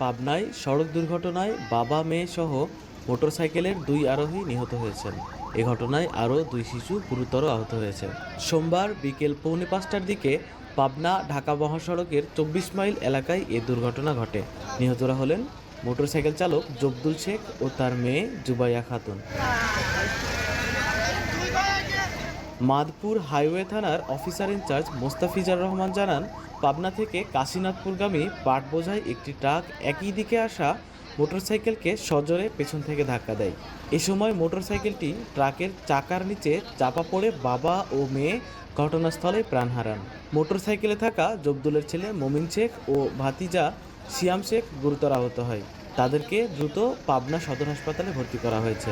পাবনায় সড়ক দুর্ঘটনায় বাবা মেয়ে সহ মোটরসাইকেলের দুই আরোহী নিহত হয়েছেন। এ ঘটনায় আরও দুই শিশু গুরুতর আহত হয়েছে। সোমবার বিকেল পৌনে 5টার দিকে পাবনা ঢাকা মহাসড়কের 24 মাইল এলাকায় এ দুর্ঘটনা ঘটে। নিহতরা হলেন মোটরসাইকেল চালক জব্দুল শেখ ও তার মেয়ে জুবাইয়া খাতুন। মাদপুর হাইওয়ে থানার অফিসার ইনচার্জ মোস্তাফিজার রহমান জানান, পাবনা থেকে কাশীনাথপুরগামী পাট বোঝাই একটি ট্রাক একই দিকে আসা মোটরসাইকেলকে সজোরে পেছন থেকে ধাক্কা দেয়। এ সময় মোটরসাইকেলটি ট্রাকের চাকার নিচে চাপা পড়ে বাবা ও মেয়ে ঘটনাস্থলে প্রাণ হারান। মোটরসাইকেলে থাকা জব্দুলের ছেলে মমিন শেখ ও ভাতিজা সিয়াম শেখ গুরুতর আহত হয়। তাদেরকে দ্রুত পাবনা সদর হাসপাতালে ভর্তি করা হয়েছে।